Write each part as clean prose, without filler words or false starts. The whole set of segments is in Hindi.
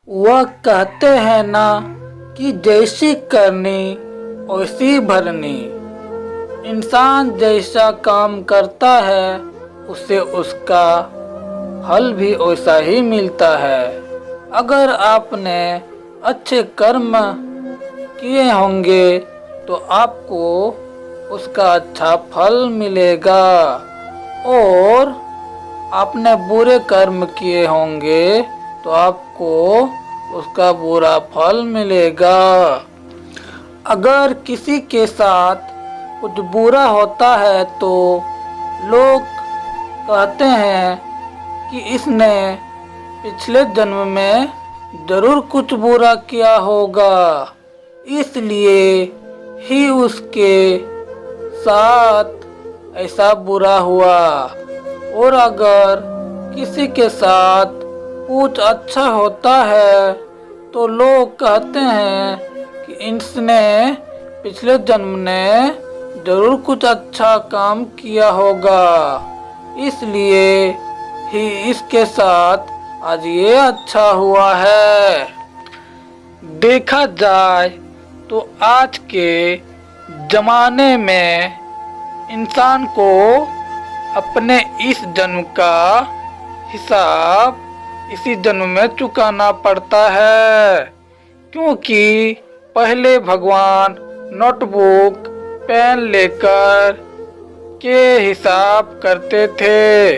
वह कहते हैं ना कि जैसी करनी वैसी भरनी। इंसान जैसा काम करता है उसे उसका फल भी वैसा ही मिलता है। अगर आपने अच्छे कर्म किए होंगे तो आपको उसका अच्छा फल मिलेगा, और आपने बुरे कर्म किए होंगे तो आपको उसका बुरा फल मिलेगा। अगर किसी के साथ कुछ बुरा होता है तो लोग कहते हैं कि इसने पिछले जन्म में जरूर कुछ बुरा किया होगा, इसलिए ही उसके साथ ऐसा बुरा हुआ। और अगर किसी के साथ कुछ अच्छा होता है तो लोग कहते हैं कि इसने पिछले जन्म ने जरूर कुछ अच्छा काम किया होगा, इसलिए ही इसके साथ आज ये अच्छा हुआ है। देखा जाए तो आज के जमाने में इंसान को अपने इस जन्म का हिसाब इसी जन्म में चुकाना पड़ता है, क्योंकि पहले भगवान नोटबुक पेन लेकर के हिसाब करते थे,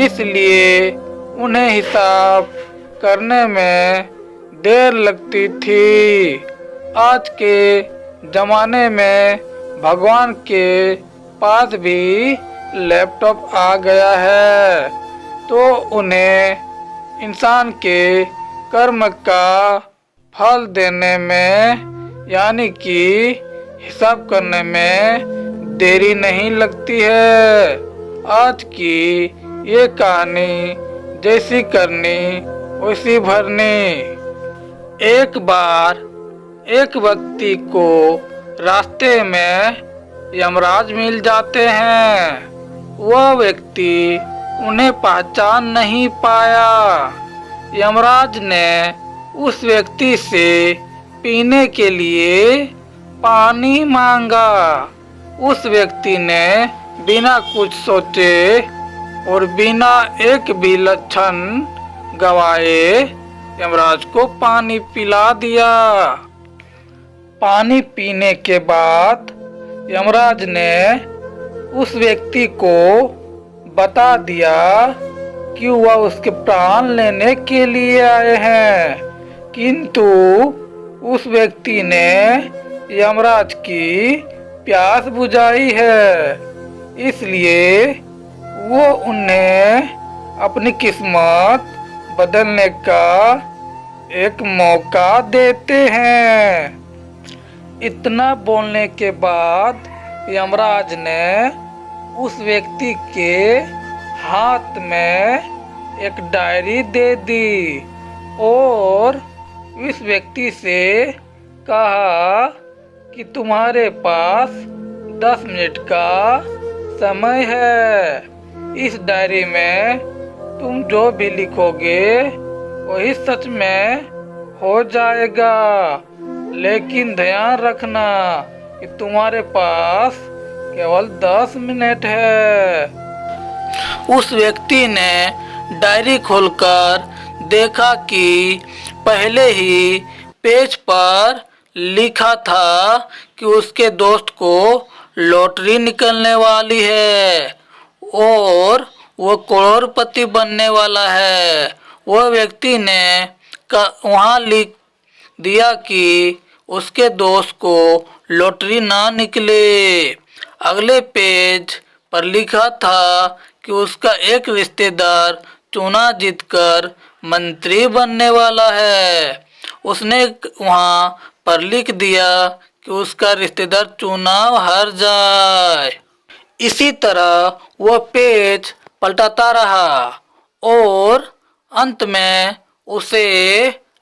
इसलिए उन्हें हिसाब करने में देर लगती थी। आज के जमाने में भगवान के पास भी लैपटॉप आ गया है, तो उन्हें इंसान के कर्म का फल देने में यानी कि हिसाब करने में देरी नहीं लगती है। आज की ये कहानी जैसी करनी वैसी भरनी। एक बार एक व्यक्ति को रास्ते में यमराज मिल जाते हैं। वह व्यक्ति उन्हें पहचान नहीं पाया। यमराज ने उस व्यक्ति से पीने के लिए पानी मांगा। उस व्यक्ति ने बिना कुछ सोचे और बिना एक भी लक्षण गवाए यमराज को पानी पिला दिया। पानी पीने के बाद यमराज ने उस व्यक्ति को बता दिया कि वह उसके प्राण लेने के लिए आए हैं, किंतु उस व्यक्ति ने यमराज की प्यास बुझाई है, इसलिए वो उन्हें अपनी किस्मत बदलने का एक मौका देते हैं। इतना बोलने के बाद यमराज ने उस व्यक्ति के हाथ में एक डायरी दे दी और इस व्यक्ति से कहा कि तुम्हारे पास 10 मिनट का समय है। इस डायरी में तुम जो भी लिखोगे वही सच में हो जाएगा, लेकिन ध्यान रखना कि तुम्हारे पास केवल 10 मिनट है। उस व्यक्ति ने डायरी खोलकर देखा कि पहले ही पेज पर लिखा था कि उसके दोस्त को लॉटरी निकलने वाली है और वो करोड़पति बनने वाला है। वह व्यक्ति ने वहाँ लिख दिया कि उसके दोस्त को लॉटरी ना निकले। अगले पेज पर लिखा था कि उसका एक रिश्तेदार चुनाव जीतकर मंत्री बनने वाला है। उसने वहाँ पर लिख दिया कि उसका रिश्तेदार चुनाव हार जाए। इसी तरह वह पेज पलटाता रहा और अंत में उसे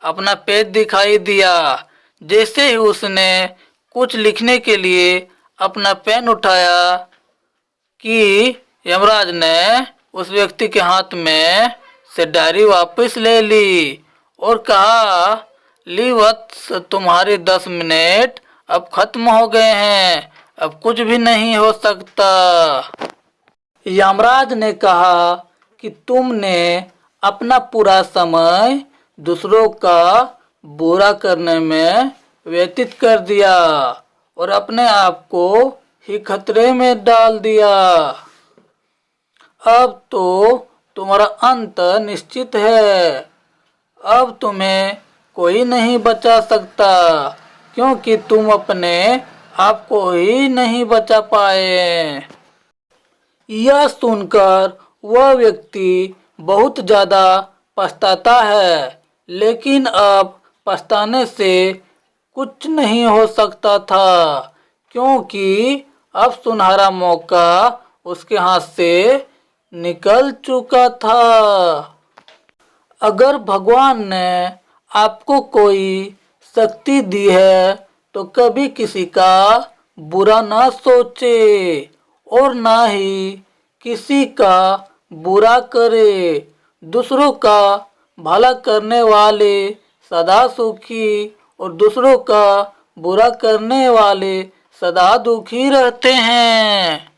अपना पेज दिखाई दिया। जैसे ही उसने कुछ लिखने के लिए अपना पेन उठाया कि यमराज ने उस व्यक्ति के हाथ में से डायरी वापस ले ली और कहा, ली वत्स, तुम्हारे 10 मिनट अब खत्म हो गए हैं, अब कुछ भी नहीं हो सकता। यमराज ने कहा कि तुमने अपना पूरा समय दूसरों का बुरा करने में व्यतीत कर दिया और अपने आप को ही खतरे में डाल दिया। अब तो तुम्हारा अंत निश्चित है। अब तुम्हें कोई नहीं बचा सकता, क्योंकि तुम अपने आप को ही नहीं बचा पाए। यह सुनकर वह व्यक्ति बहुत ज़्यादा पछताता है, लेकिन अब पछताने से कुछ नहीं हो सकता था, क्योंकि अब सुनहरा मौका उसके हाथ से निकल चुका था। अगर भगवान ने आपको कोई शक्ति दी है तो कभी किसी का बुरा ना सोचे और ना ही किसी का बुरा करे। दूसरों का भला करने वाले सदा सुखी और दूसरों का बुरा करने वाले सदा दुखी रहते हैं।